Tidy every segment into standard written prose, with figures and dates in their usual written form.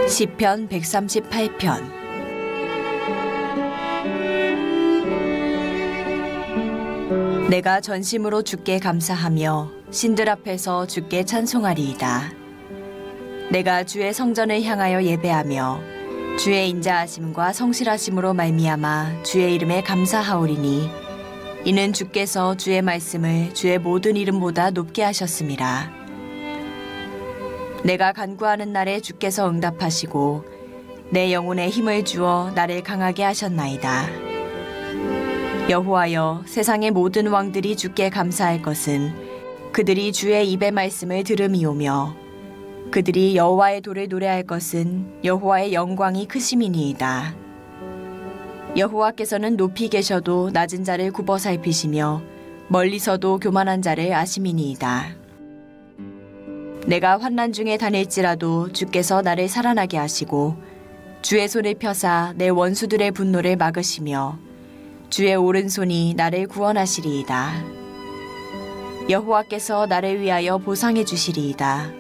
시편 138편. 내가 전심으로 주께 감사하며 신들 앞에서 주께 찬송하리이다. 내가 주의 성전을 향하여 예배하며 주의 인자하심과 성실하심으로 말미암아 주의 이름에 감사하오리니 이는 주께서 주의 말씀을 주의 모든 이름보다 높게 하셨음이라. 내가 간구하는 날에 주께서 응답하시고 내 영혼에 힘을 주어 나를 강하게 하셨나이다. 여호와여, 세상의 모든 왕들이 주께 감사할 것은 그들이 주의 입의 말씀을 들음이오며 그들이 여호와의 도를 노래할 것은 여호와의 영광이 크심이니이다. 여호와께서는 높이 계셔도 낮은 자를 굽어 살피시며 멀리서도 교만한 자를 아심이니이다. 내가 환난 중에 다닐지라도 주께서 나를 살아나게 하시고 주의 손을 펴사 내 원수들의 분노를 막으시며 주의 오른손이 나를 구원하시리이다. 여호와께서 나를 위하여 보상해 주시리이다.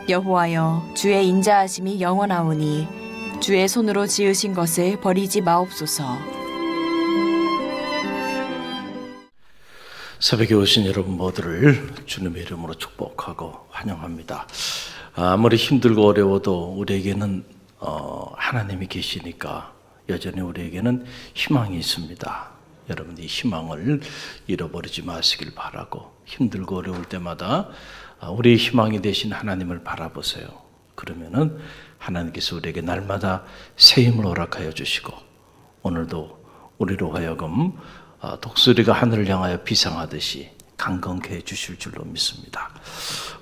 여호와여, 주의 인자하심이 영원하오니 주의 손으로 지으신 것을 버리지 마옵소서. 새벽에 오신 여러분 모두를 주님의 이름으로 축복하고 환영합니다. 아무리 힘들고 어려워도 우리에게는 하나님이 계시니까 여전히 우리에게는 희망이 있습니다. 여러분, 이 희망을 잃어버리지 마시길 바라고, 힘들고 어려울 때마다 우리의 희망이 되신 하나님을 바라보세요. 그러면은 하나님께서 우리에게 날마다 새 힘을 허락하여 주시고 오늘도 우리로 하여금 독수리가 하늘을 향하여 비상하듯이 강건케 해 주실 줄로 믿습니다.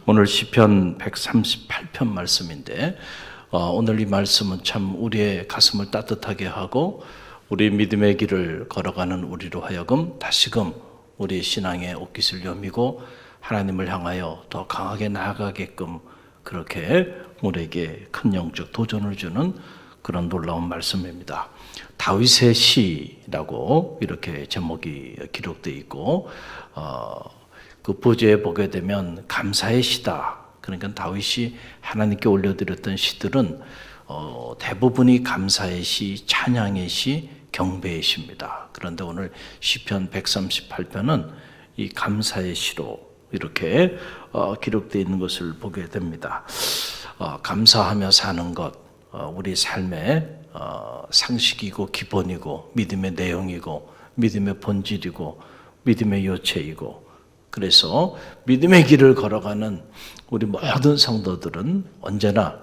오늘 시편 138편 말씀인데 오늘 이 말씀은 참 우리의 가슴을 따뜻하게 하고 우리 믿음의 길을 걸어가는 우리로 하여금 다시금 우리의 신앙의 옷깃을 여미고 하나님을 향하여 더 강하게 나아가게끔 그렇게 우리에게 큰 영적 도전을 주는 그런 놀라운 말씀입니다. 다윗의 시라고 이렇게 제목이 기록되어 있고 그 부제에 보게 되면 감사의 시다. 그러니까 다윗이 하나님께 올려드렸던 시들은 대부분이 감사의 시, 찬양의 시, 경배의 시입니다. 그런데 오늘 시편 138편은 이 감사의 시로 이렇게 기록되어 있는 것을 보게 됩니다. 감사하며 사는 것, 우리 삶의 상식이고 기본이고 믿음의 내용이고 믿음의 본질이고 믿음의 요체이고, 그래서 믿음의 길을 걸어가는 우리 모든 성도들은 언제나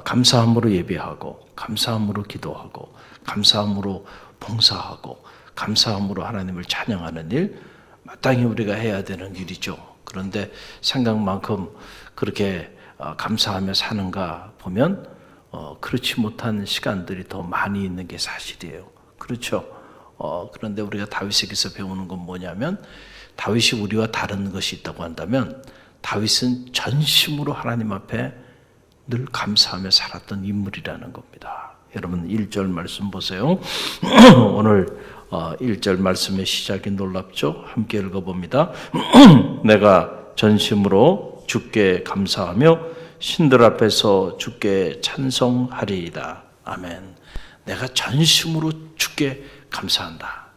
감사함으로 예배하고 감사함으로 기도하고 감사함으로 봉사하고 감사함으로 하나님을 찬양하는 일, 마땅히 우리가 해야 되는 일이죠. 그런데 생각만큼 그렇게 감사하며 사는가 보면 그렇지 못한 시간들이 더 많이 있는 게 사실이에요. 그렇죠? 그런데 우리가 다윗에게서 배우는 건 뭐냐면, 다윗이 우리와 다른 것이 있다고 한다면 다윗은 전심으로 하나님 앞에 늘 감사하며 살았던 인물이라는 겁니다. 여러분 1절 말씀 보세요. 오늘 1절 말씀의 시작이 놀랍죠? 함께 읽어봅니다. 내가 전심으로 주께 감사하며 신들 앞에서 주께 찬송하리이다. 아멘. 내가 전심으로 주께 감사한다.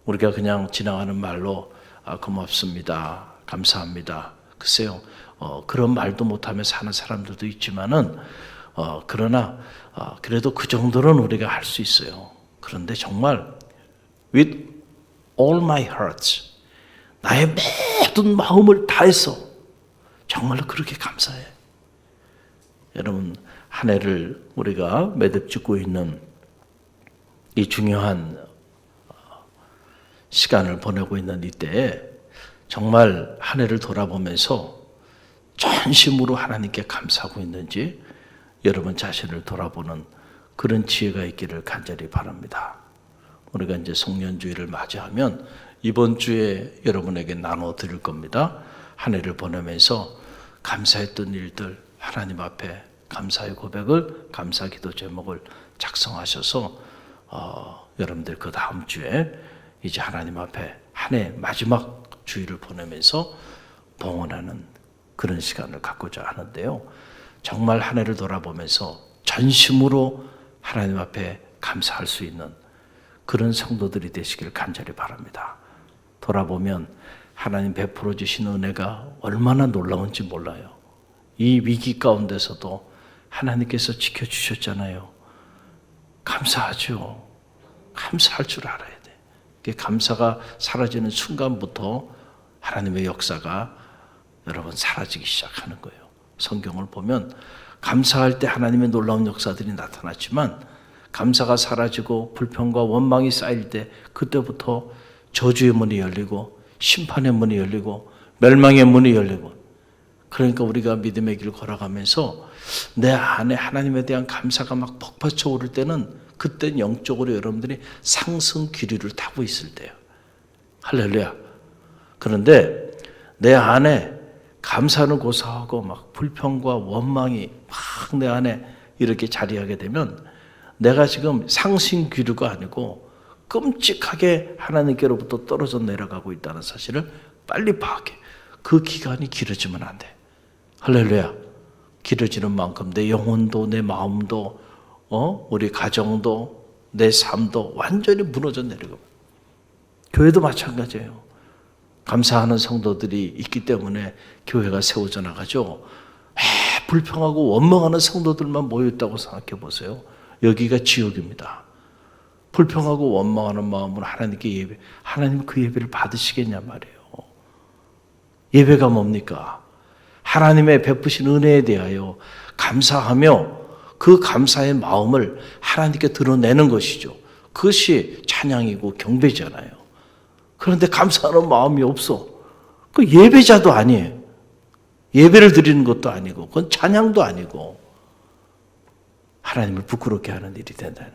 우리가 그냥 지나가는 말로 고맙습니다, 감사합니다, 글쎄요, 그런 말도 못하며 사는 사람들도 있지만은 그러나 그래도 그 정도는 우리가 할 수 있어요. 그런데 정말 with all my heart, 나의 모든 마음을 다해서 정말로 그렇게 감사해. 여러분, 한 해를 우리가 매듭짓고 있는 이 중요한 시간을 보내고 있는 이때에 정말 한 해를 돌아보면서 전심으로 하나님께 감사하고 있는지 여러분 자신을 돌아보는 그런 지혜가 있기를 간절히 바랍니다. 우리가 이제 송년주일을 맞이하면 이번 주에 여러분에게 나눠 드릴 겁니다. 한 해를 보내면서 감사했던 일들, 하나님 앞에 감사의 고백을, 감사 기도 제목을 작성하셔서 여러분들 그 다음 주에 이제 하나님 앞에 한 해 마지막 주일을 보내면서 봉헌하는 그런 시간을 갖고자 하는데요. 정말 한 해를 돌아보면서 전심으로 하나님 앞에 감사할 수 있는 그런 성도들이 되시길 간절히 바랍니다. 돌아보면 하나님 베풀어 주신 은혜가 얼마나 놀라운지 몰라요. 이 위기 가운데서도 하나님께서 지켜주셨잖아요. 감사하죠. 감사할 줄 알아야 돼. 감사가 사라지는 순간부터 하나님의 역사가 여러분 사라지기 시작하는 거예요. 성경을 보면 감사할 때 하나님의 놀라운 역사들이 나타났지만 감사가 사라지고 불평과 원망이 쌓일 때 그때부터 저주의 문이 열리고 심판의 문이 열리고 멸망의 문이 열리고, 그러니까 우리가 믿음의 길 걸어가면서 내 안에 하나님에 대한 감사가 막 폭받쳐 오를 때는 그때 영적으로 여러분들이 상승 기류를 타고 있을 때예요. 할렐루야. 그런데 내 안에 감사는 고사하고 막 불평과 원망이 막 내 안에 이렇게 자리하게 되면 내가 지금 상승 기류가 아니고 끔찍하게 하나님께로부터 떨어져 내려가고 있다는 사실을 빨리 파악해. 그 기간이 길어지면 안 돼. 할렐루야. 길어지는 만큼 내 영혼도 내 마음도 우리 가정도 내 삶도 완전히 무너져 내려가고, 교회도 마찬가지예요. 감사하는 성도들이 있기 때문에 교회가 세워져 나가죠. 불평하고 원망하는 성도들만 모여있다고 생각해 보세요. 여기가 지옥입니다. 불평하고 원망하는 마음으로 하나님께 예배, 하나님 그 예배를 받으시겠냐 말이에요. 예배가 뭡니까? 하나님의 베푸신 은혜에 대하여 감사하며 그 감사의 마음을 하나님께 드러내는 것이죠. 그것이 찬양이고 경배잖아요. 그런데 감사하는 마음이 없어. 그 예배자도 아니에요. 예배를 드리는 것도 아니고 그건 찬양도 아니고 하나님을 부끄럽게 하는 일이 된다는.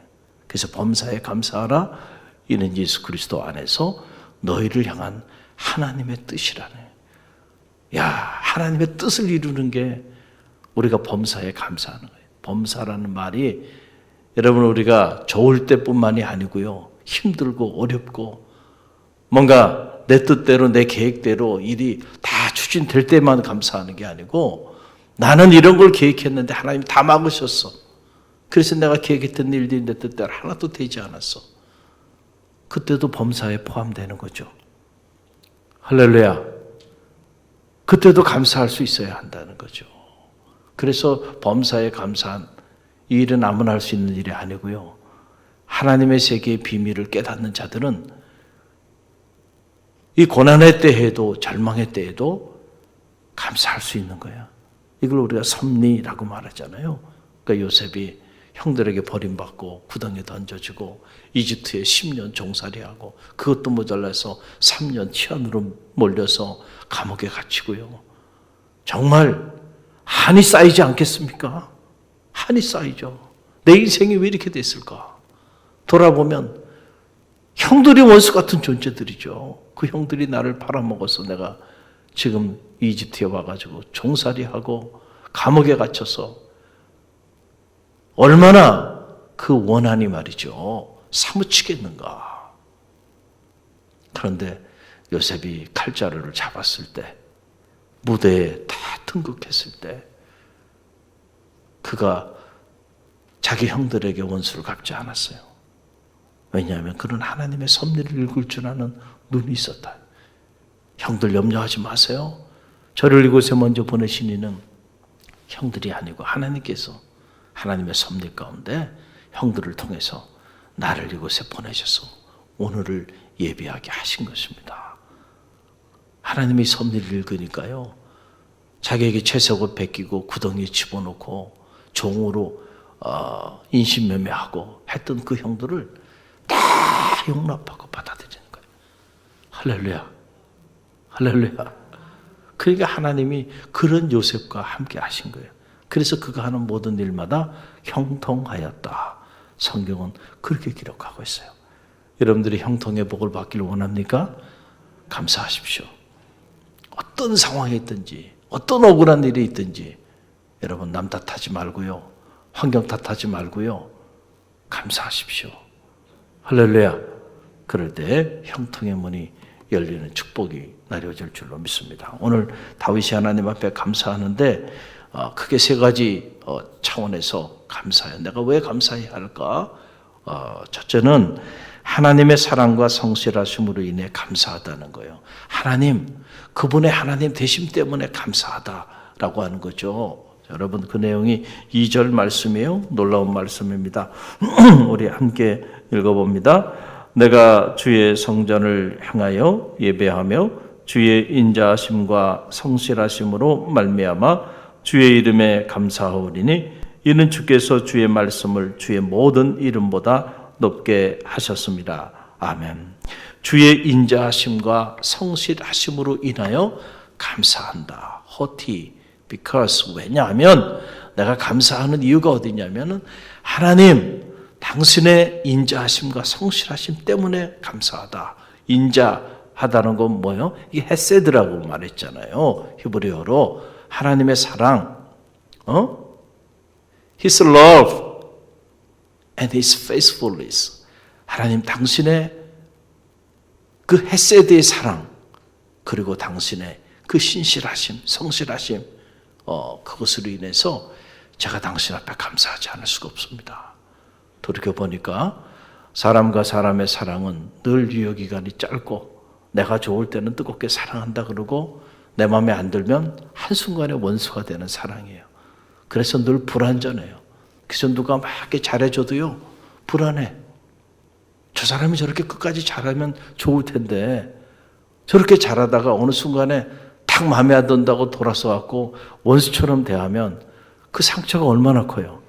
그래서 범사에 감사하라. 이는 예수 그리스도 안에서 너희를 향한 하나님의 뜻이라네. 야, 하나님의 뜻을 이루는 게 우리가 범사에 감사하는 거예요. 범사라는 말이 여러분 우리가 좋을 때뿐만이 아니고요. 힘들고 어렵고 뭔가 내 뜻대로 내 계획대로 일이 다 추진될 때만 감사하는 게 아니고 나는 이런 걸 계획했는데 하나님이 다 막으셨어. 그래서 내가 계획했던 일들이 내 뜻대로 하나도 되지 않았어. 그때도 범사에 포함되는 거죠. 할렐루야. 그때도 감사할 수 있어야 한다는 거죠. 그래서 범사에 감사한 이 일은 아무나 할 수 있는 일이 아니고요. 하나님의 세계의 비밀을 깨닫는 자들은 이 고난의 때에도 절망의 때에도 감사할 수 있는 거야. 이걸 우리가 섭리라고 말하잖아요. 그러니까 요셉이 형들에게 버림받고 구덩이에 던져지고 이집트에 10년 종살이하고 그것도 모자라서 3년 치안으로 몰려서 감옥에 갇히고요. 정말 한이 쌓이지 않겠습니까? 한이 쌓이죠. 내 인생이 왜 이렇게 됐을까? 돌아보면 형들이 원수 같은 존재들이죠. 그 형들이 나를 팔아먹어서 내가 지금 이집트에 와가지고 종살이하고 감옥에 갇혀서 얼마나 그 원한이 말이죠. 사무치겠는가. 그런데 요셉이 칼자루를 잡았을 때, 무대에 다 등극했을 때 그가 자기 형들에게 원수를 갚지 않았어요. 왜냐하면 그는 하나님의 섭리를 읽을 줄 아는 눈이 있었다. 형들 염려하지 마세요. 저를 이곳에 먼저 보내신 이는 형들이 아니고 하나님께서 하나님의 섭리 가운데 형들을 통해서 나를 이곳에 보내셔서 오늘을 예비하게 하신 것입니다. 하나님의 섭리를 읽으니까요. 자기에게 채석을 베끼고 구덩이에 집어넣고 종으로 인신매매하고 했던 그 형들을 다 용납하고 받아들이는 거예요. 할렐루야. 할렐루야. 그러니까 하나님이 그런 요셉과 함께 하신 거예요. 그래서 그가 하는 모든 일마다 형통하였다. 성경은 그렇게 기록하고 있어요. 여러분들이 형통의 복을 받기를 원합니까? 감사하십시오. 어떤 상황이 있든지 어떤 억울한 일이 있든지 여러분 남 탓하지 말고요. 환경 탓하지 말고요. 감사하십시오. 할렐루야. 그럴 때 형통의 문이 열리는 축복이 내려질 줄로 믿습니다. 오늘 다윗이 하나님 앞에 감사하는데 크게 세 가지 차원에서 감사해요. 내가 왜 감사해야 할까? 첫째는 하나님의 사랑과 성실하심으로 인해 감사하다는 거예요. 하나님, 그분의 하나님 되심 때문에 감사하다라고 하는 거죠. 여러분, 그 내용이 2절 말씀이에요. 놀라운 말씀입니다. 우리 함께 읽어봅니다. 내가 주의 성전을 향하여 예배하며 주의 인자하심과 성실하심으로 말미암아 주의 이름에 감사하오리니 이는 주께서 주의 말씀을 주의 모든 이름보다 높게 하셨습니다. 아멘. 주의 인자하심과 성실하심으로 인하여 감사한다. 호티. because 왜냐하면 내가 감사하는 이유가 어디냐면은 하나님 당신의 인자하심과 성실하심 때문에 감사하다. 인자하다는 건 뭐예요? 이게 헤세드라고 말했잖아요. 히브리어로 하나님의 사랑, His love and His faithfulness. 하나님 당신의 그 헤세드의 사랑 그리고 당신의 그 신실하심, 성실하심 그것으로 인해서 제가 당신 앞에 감사하지 않을 수가 없습니다. 돌이켜보니까 사람과 사람의 사랑은 늘 유효기간이 짧고 내가 좋을 때는 뜨겁게 사랑한다 그러고 내 마음에 안 들면 한순간에 원수가 되는 사랑이에요. 그래서 늘 불안전해요. 그래서 누가 막 이렇게 잘해줘도요 불안해. 저 사람이 저렇게 끝까지 잘하면 좋을 텐데 저렇게 잘하다가 어느 순간에 딱 마음에 안 든다고 돌아서 갖고 원수처럼 대하면 그 상처가 얼마나 커요.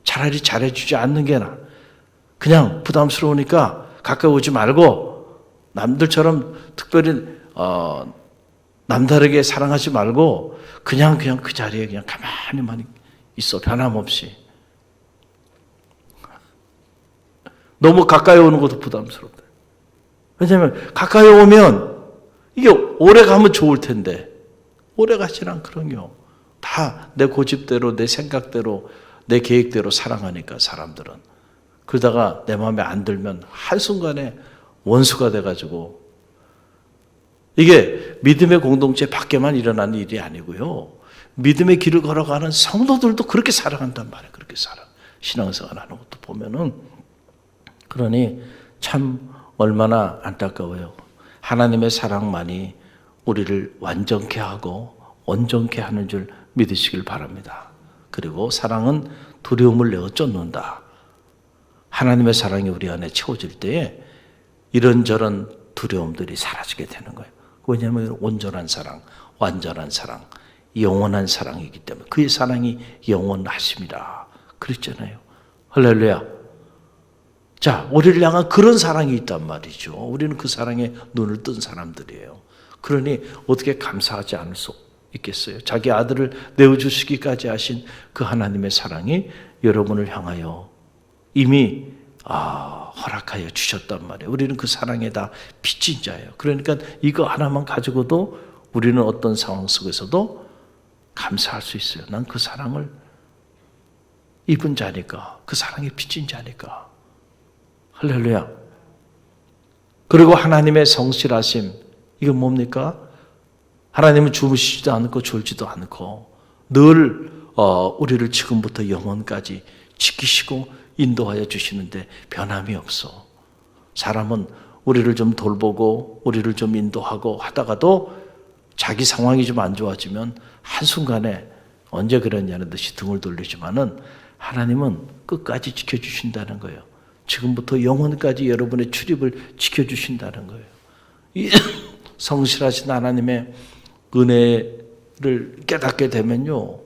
차라리 잘해주지 않는 게 나아. 그냥 부담스러우니까 가까이 오지 말고 남들처럼 특별히 남다르게 사랑하지 말고 그냥 그 자리에 그냥 가만히만 있어. 변함없이. 너무 가까이 오는 것도 부담스럽다. 왜냐하면 가까이 오면 이게 오래 가면 좋을 텐데 오래 가진 않거든요. 다 내 고집대로 내 생각대로 내 계획대로 사랑하니까 사람들은. 그러다가 내 마음에 안 들면 한순간에 원수가 돼가지고 이게 믿음의 공동체 밖에만 일어나는 일이 아니고요. 믿음의 길을 걸어가는 성도들도 그렇게 사랑한단 말이에요. 그렇게 살아. 신앙생활 하는 것도 보면은. 그러니 참 얼마나 안타까워요. 하나님의 사랑만이 우리를 완전케 하고 온전케 하는 줄 믿으시길 바랍니다. 그리고 사랑은 두려움을 내어 쫓는다. 하나님의 사랑이 우리 안에 채워질 때에 이런저런 두려움들이 사라지게 되는 거예요. 왜냐하면 온전한 사랑, 완전한 사랑, 영원한 사랑이기 때문에 그의 사랑이 영원하심이라 그랬잖아요. 할렐루야. 자, 우리를 향한 그런 사랑이 있단 말이죠. 우리는 그 사랑에 눈을 뜬 사람들이에요. 그러니 어떻게 감사하지 않을 수 있겠어요? 자기 아들을 내어주시기까지 하신 그 하나님의 사랑이 여러분을 향하여 이미 허락하여 주셨단 말이에요. 우리는 그 사랑에 다 빚진 자예요. 그러니까 이거 하나만 가지고도 우리는 어떤 상황 속에서도 감사할 수 있어요. 난 그 사랑을 입은 자니까, 그 사랑에 빚진 자니까. 할렐루야. 그리고 하나님의 성실하심, 이건 뭡니까? 하나님은 주무시지도 않고 졸지도 않고 늘 우리를 지금부터 영원까지 지키시고 인도하여 주시는데 변함이 없어. 사람은 우리를 좀 돌보고 우리를 좀 인도하고 하다가도 자기 상황이 좀 안 좋아지면 한순간에 언제 그랬냐는 듯이 등을 돌리지만은 하나님은 끝까지 지켜주신다는 거예요. 지금부터 영원까지 여러분의 출입을 지켜주신다는 거예요. 이 성실하신 하나님의 은혜를 깨닫게 되면요,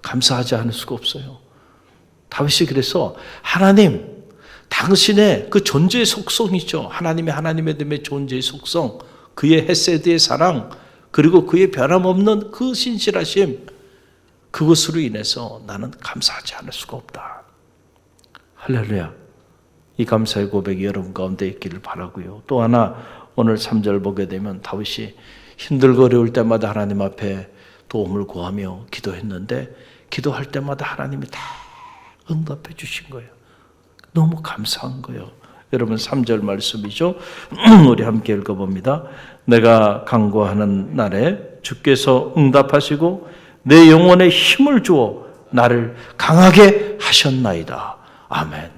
감사하지 않을 수가 없어요. 다윗이 그래서 하나님, 당신의 그 존재의 속성이죠. 하나님의 됨의 존재의 속성, 그의 헤세드의 사랑, 그리고 그의 변함없는 그 신실하심, 그것으로 인해서 나는 감사하지 않을 수가 없다. 할렐루야. 이 감사의 고백이 여러분 가운데 있기를 바라고요. 또 하나 오늘 3절 보게 되면 다윗이 힘들고 어려울 때마다 하나님 앞에 도움을 구하며 기도했는데 기도할 때마다 하나님이 다 응답해 주신 거예요. 너무 감사한 거예요. 여러분 3절 말씀이죠. 우리 함께 읽어봅니다. 내가 간구하는 날에 주께서 응답하시고 내 영혼에 힘을 주어 나를 강하게 하셨나이다. 아멘.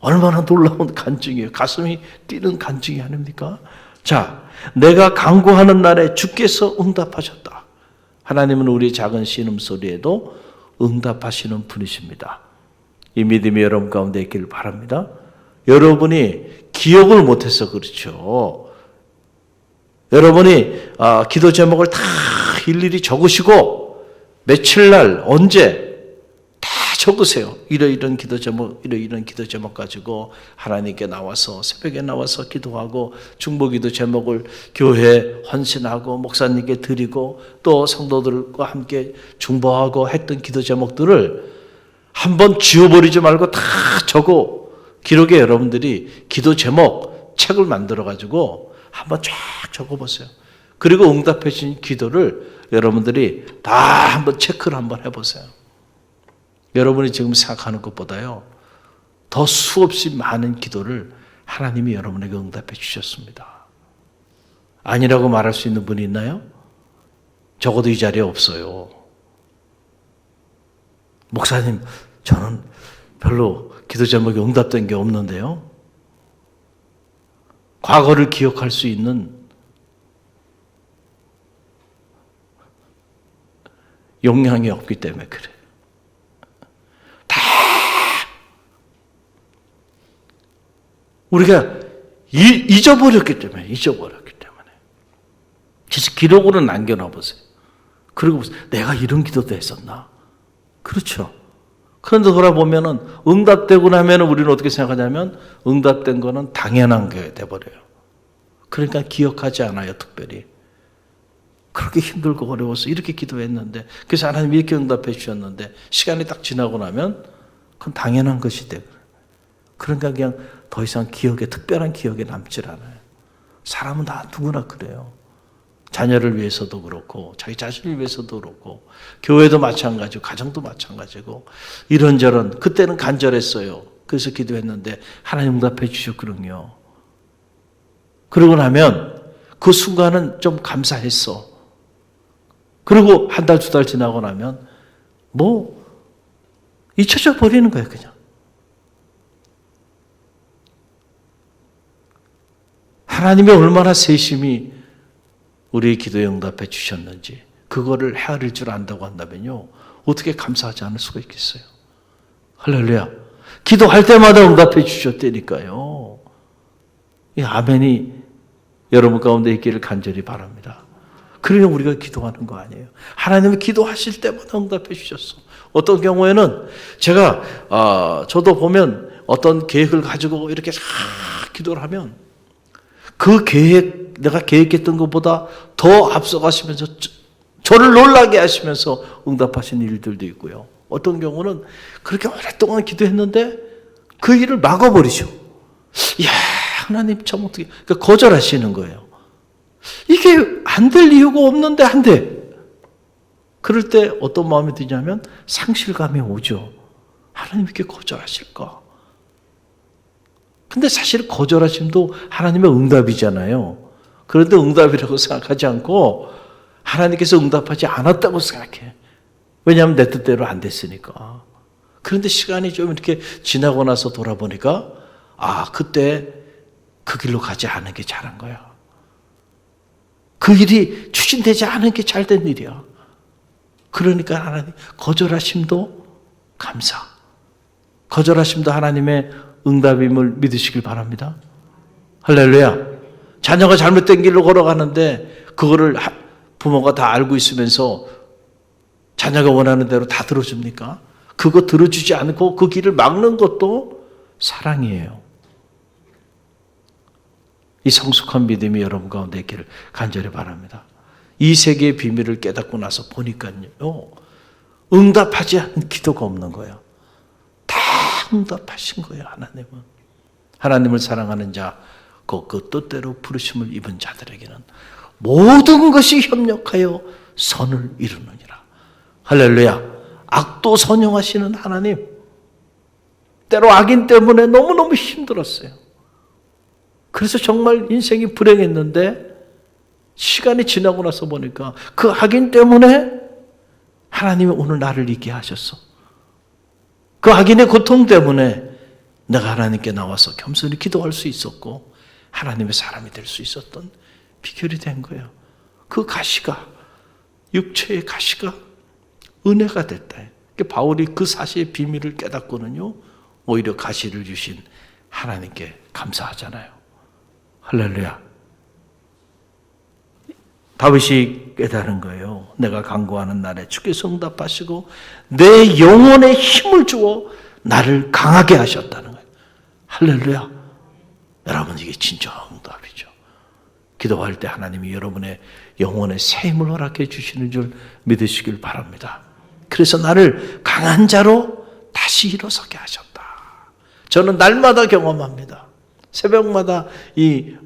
얼마나 놀라운 간증이에요. 가슴이 뛰는 간증이 아닙니까? 자, 내가 간구하는 날에 주께서 응답하셨다. 하나님은 우리 작은 신음소리에도 응답하시는 분이십니다. 이 믿음이 여러분 가운데 있기를 바랍니다. 여러분이 기억을 못해서 그렇죠. 여러분이 기도 제목을 다 일일이 적으시고 며칠날 언제 다 적으세요. 이런 기도 제목, 이런 기도 제목 가지고 하나님께 나와서 새벽에 나와서 기도하고 중보기도 제목을 교회에 헌신하고 목사님께 드리고 또 성도들과 함께 중보하고 했던 기도 제목들을 한번 지워버리지 말고 다 적어 기록에 여러분들이 기도 제목 책을 만들어 가지고 한번 쫙 적어보세요. 그리고 응답해 주신 기도를 여러분들이 다 한번 체크를 한번 해보세요. 여러분이 지금 생각하는 것보다요 더 수없이 많은 기도를 하나님이 여러분에게 응답해 주셨습니다. 아니라고 말할 수 있는 분이 있나요? 적어도 이 자리에 없어요. 목사님, 저는 별로 기도 제목이 응답된 게 없는데요. 과거를 기억할 수 있는 용량이 없기 때문에 그래요. 다 우리가 잊어버렸기 때문에. 그래서 기록으로 남겨놔 보세요. 그리고 내가 이런 기도도 했었나? 그렇죠. 그런데 돌아보면은 응답되고 나면 우리는 어떻게 생각하냐면 응답된 거는 당연한 게 돼버려요. 그러니까 기억하지 않아요, 특별히. 그렇게 힘들고 어려워서 이렇게 기도했는데, 그래서 하나님이 이렇게 응답해 주셨는데, 시간이 딱 지나고 나면 그건 당연한 것이 되고, 그러니까 그냥 더 이상 특별한 기억에 남질 않아요. 사람은 다 누구나 그래요. 자녀를 위해서도 그렇고 자기 자신을 위해서도 그렇고 교회도 마찬가지고 가정도 마찬가지고 이런저런 그때는 간절했어요. 그래서 기도했는데 하나님 응답해 주셨거든요. 그러고 나면 그 순간은 좀 감사했어. 그리고 한 달, 두 달 지나고 나면 잊혀져 버리는 거예요, 그냥. 하나님이 얼마나 세심히 우리의 기도에 응답해 주셨는지 그거를 헤아릴 줄 안다고 한다면요. 어떻게 감사하지 않을 수가 있겠어요. 할렐루야. 기도할 때마다 응답해 주셨다니까요. 이 아멘이 여러분 가운데 있기를 간절히 바랍니다. 그래야 우리가 기도하는 거 아니에요. 하나님이 기도하실 때마다 응답해 주셨어. 어떤 경우에는 제가 저도 보면 어떤 계획을 가지고 이렇게 기도를 하면 그 내가 계획했던 것보다 더 앞서가시면서 저를 놀라게 하시면서 응답하신 일들도 있고요. 어떤 경우는 그렇게 오랫동안 기도했는데 그 일을 막아버리죠. 이야, 하나님 참 어떻게, 그러니까 거절하시는 거예요. 이게 안 될 이유가 없는데 안 돼. 그럴 때 어떤 마음이 드냐면 상실감이 오죠. 하나님 이렇게 거절하실까? 근데 사실 거절하심도 하나님의 응답이잖아요. 그런데 응답이라고 생각하지 않고 하나님께서 응답하지 않았다고 생각해. 왜냐하면 내 뜻대로 안 됐으니까. 그런데 시간이 좀 이렇게 지나고 나서 돌아보니까 그때 그 길로 가지 않은 게 잘한 거야. 그 일이 추진되지 않은 게 잘된 일이야. 그러니까 하나님 거절하심도 감사. 거절하심도 하나님의 응답임을 믿으시길 바랍니다. 할렐루야. 자녀가 잘못된 길로 걸어가는데 그거를 부모가 다 알고 있으면서 자녀가 원하는 대로 다 들어줍니까? 그거 들어주지 않고 그 길을 막는 것도 사랑이에요. 이 성숙한 믿음이 여러분 가운데 있기를 간절히 바랍니다. 이 세계의 비밀을 깨닫고 나서 보니까요. 응답하지 않은 기도가 없는 거예요. 다 응답하신 거예요, 하나님은. 하나님을 사랑하는 자, 그 뜻대로 부르심을 입은 자들에게는 모든 것이 협력하여 선을 이루느니라. 할렐루야. 악도 선용하시는 하나님. 때로 악인 때문에 너무너무 힘들었어요. 그래서 정말 인생이 불행했는데 시간이 지나고 나서 보니까 그 악인 때문에 하나님이 오늘 나를 있게 하셨어. 그 악인의 고통 때문에 내가 하나님께 나와서 겸손히 기도할 수 있었고 하나님의 사람이 될 수 있었던 비결이 된 거예요. 그 가시가, 육체의 가시가 은혜가 됐다. 바울이 그 사실의 비밀을 깨닫고는요, 오히려 가시를 주신 하나님께 감사하잖아요. 할렐루야. 다윗이 깨달은 거예요. 내가 간구하는 날에 주께서 응답하시고 내 영혼에 힘을 주어 나를 강하게 하셨다는 거예요. 할렐루야. 여러분, 이게 진짜 응답이죠. 기도할 때 하나님이 여러분의 영혼에 새 힘을 허락해 주시는 줄 믿으시길 바랍니다. 그래서 나를 강한 자로 다시 일어서게 하셨다. 저는 날마다 경험합니다. 새벽마다 이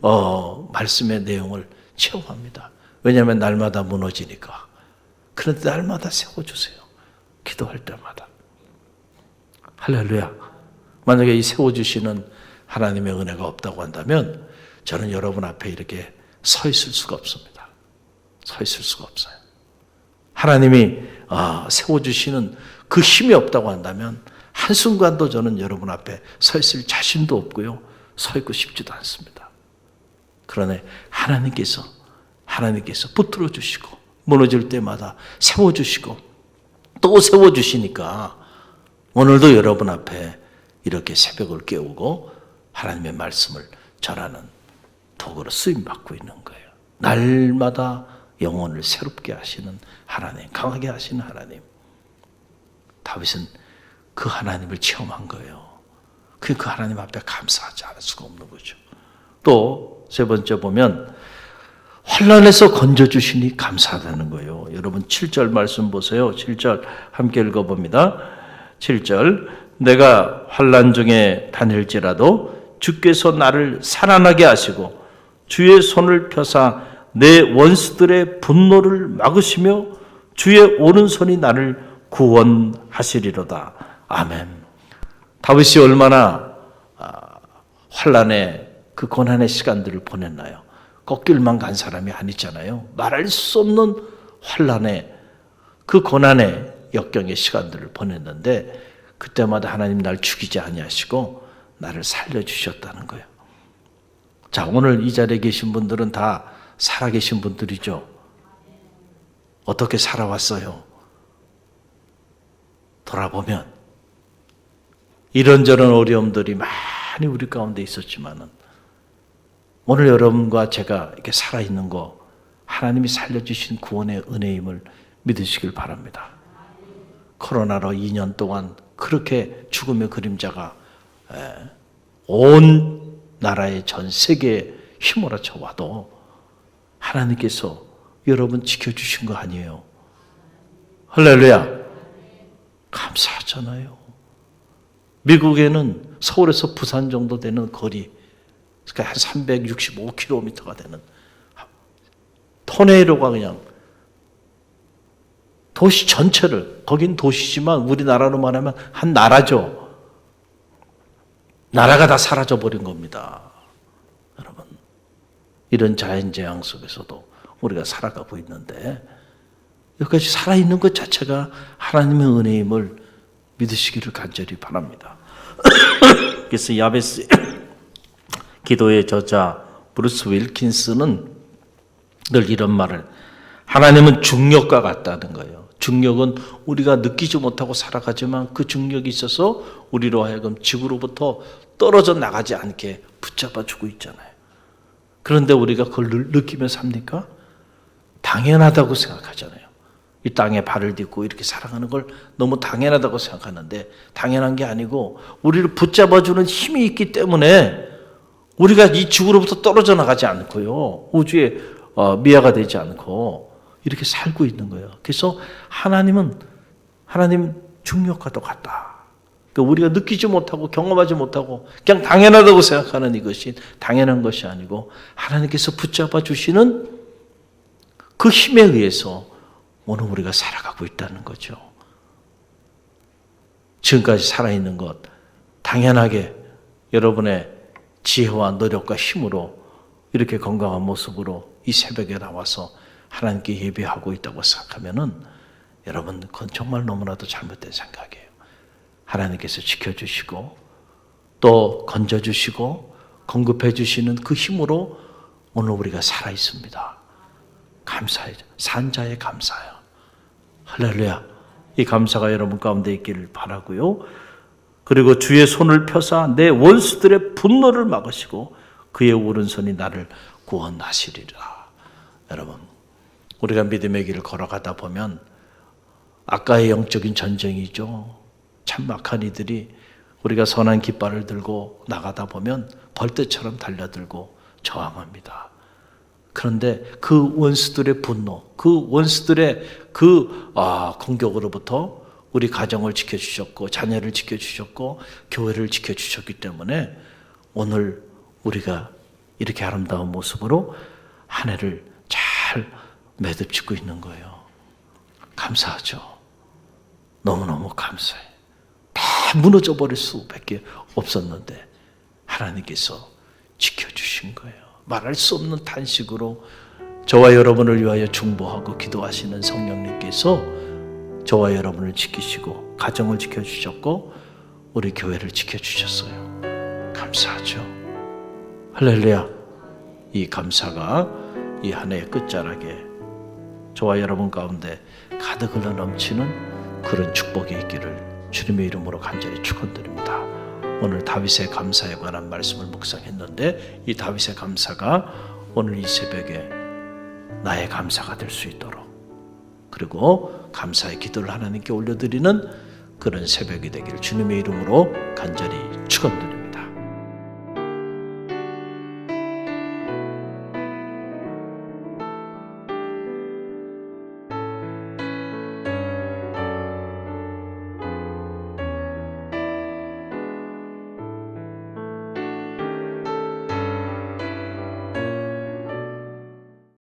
말씀의 내용을 체험합니다. 왜냐하면 날마다 무너지니까. 그런데 날마다 세워주세요. 기도할 때마다. 할렐루야. 만약에 이 세워주시는 하나님의 은혜가 없다고 한다면 저는 여러분 앞에 이렇게 서 있을 수가 없습니다. 서 있을 수가 없어요. 하나님이 세워주시는 그 힘이 없다고 한다면 한순간도 저는 여러분 앞에 서 있을 자신도 없고요. 서 있고 싶지도 않습니다. 그러나 하나님께서 붙들어 주시고 무너질 때마다 세워주시고 또 세워주시니까 오늘도 여러분 앞에 이렇게 새벽을 깨우고 하나님의 말씀을 전하는 도구로 쓰임받고 있는 거예요. 날마다 영혼을 새롭게 하시는 하나님, 강하게 하시는 하나님. 다윗은 그 하나님을 체험한 거예요. 그 하나님 앞에 감사하지 않을 수가 없는 거죠. 또 세 번째 보면 환난에서 건져주시니 감사하다는 거예요. 여러분 7절 말씀 보세요. 7절 함께 읽어봅니다. 7절 내가 환난 중에 다닐지라도 주께서 나를 살아나게 하시고 주의 손을 펴사 내 원수들의 분노를 막으시며 주의 오른손이 나를 구원하시리로다. 아멘. 다윗이 얼마나 환난의 그 고난의 시간들을 보냈나요? 꺾일만 간 사람이 아니잖아요. 말할 수 없는 환난의 그 고난의 역경의 시간들을 보냈는데 그때마다 하나님 날 죽이지 아니하시고 나를 살려주셨다는 거예요. 자, 오늘 이 자리에 계신 분들은 다 살아계신 분들이죠. 어떻게 살아왔어요? 돌아보면 이런저런 어려움들이 많이 우리 가운데 있었지만은 오늘 여러분과 제가 이렇게 살아있는 거 하나님이 살려주신 구원의 은혜임을 믿으시길 바랍니다. 코로나로 2년 동안 그렇게 죽음의 그림자가 온 나라의 전 세계에 휘몰아쳐 와도 하나님께서 여러분 지켜주신 거 아니에요. 할렐루야. 감사하잖아요. 미국에는 서울에서 부산 정도 되는 거리, 그러니까 한 365km가 되는 토네이도가 그냥 도시 전체를, 거긴 도시지만 우리나라로 말하면 한 나라죠. 나라가 다 사라져버린 겁니다. 여러분, 이런 자연재앙 속에서도 우리가 살아가고 있는데 여기까지 살아있는 것 자체가 하나님의 은혜임을 믿으시기를 간절히 바랍니다. 그래서 야베스 기도의 저자 브루스 윌킨스는 늘 이런 말을, 하나님은 중력과 같다는 거예요. 중력은 우리가 느끼지 못하고 살아가지만 그 중력이 있어서 우리로 하여금 지구로부터 떨어져 나가지 않게 붙잡아주고 있잖아요. 그런데 우리가 그걸 느끼며 삽니까? 당연하다고 생각하잖아요. 이 땅에 발을 딛고 이렇게 살아가는 걸 너무 당연하다고 생각하는데 당연한 게 아니고 우리를 붙잡아주는 힘이 있기 때문에 우리가 이 지구로부터 떨어져 나가지 않고요. 우주에 미아가 되지 않고 이렇게 살고 있는 거예요. 그래서 하나님 중력과도 같다. 그러니까 우리가 느끼지 못하고 경험하지 못하고 그냥 당연하다고 생각하는 이것이 당연한 것이 아니고 하나님께서 붙잡아 주시는 그 힘에 의해서 오늘 우리가 살아가고 있다는 거죠. 지금까지 살아있는 것 당연하게 여러분의 지혜와 노력과 힘으로 이렇게 건강한 모습으로 이 새벽에 나와서 하나님께 예배하고 있다고 생각하면은 여러분 그건 정말 너무나도 잘못된 생각이에요. 하나님께서 지켜주시고 또 건져주시고 공급해 주시는 그 힘으로 오늘 우리가 살아 있습니다. 감사해요. 산자의 감사요. 할렐루야. 이 감사가 여러분 가운데 있기를 바라고요. 그리고 주의 손을 펴사 내 원수들의 분노를 막으시고 그의 오른손이 나를 구원하시리라. 여러분, 우리가 믿음의 길을 걸어가다 보면 아까의 영적인 전쟁이죠. 참 막한 이들이 우리가 선한 깃발을 들고 나가다 보면 벌떼처럼 달려들고 저항합니다. 그런데 그 원수들의 분노, 그 원수들의 공격으로부터 우리 가정을 지켜주셨고 자녀를 지켜주셨고 교회를 지켜주셨기 때문에 오늘 우리가 이렇게 아름다운 모습으로 한 해를 잘 매듭짓고 있는 거예요. 감사하죠. 너무너무 감사해. 다 무너져 버릴 수밖에 없었는데 하나님께서 지켜주신 거예요. 말할 수 없는 탄식으로 저와 여러분을 위하여 중보하고 기도하시는 성령님께서 저와 여러분을 지키시고 가정을 지켜주셨고 우리 교회를 지켜주셨어요. 감사하죠. 할렐루야. 이 감사가 이 한 해의 끝자락에 저와 여러분 가운데 가득 흘러 넘치는 그런 축복이 있기를 주님의 이름으로 간절히 축원드립니다. 오늘 다윗의 감사에 관한 말씀을 묵상했는데 이 다윗의 감사가 오늘 이 새벽에 나의 감사가 될 수 있도록 그리고 감사의 기도를 하나님께 올려드리는 그런 새벽이 되기를 주님의 이름으로 간절히 축원드립니다.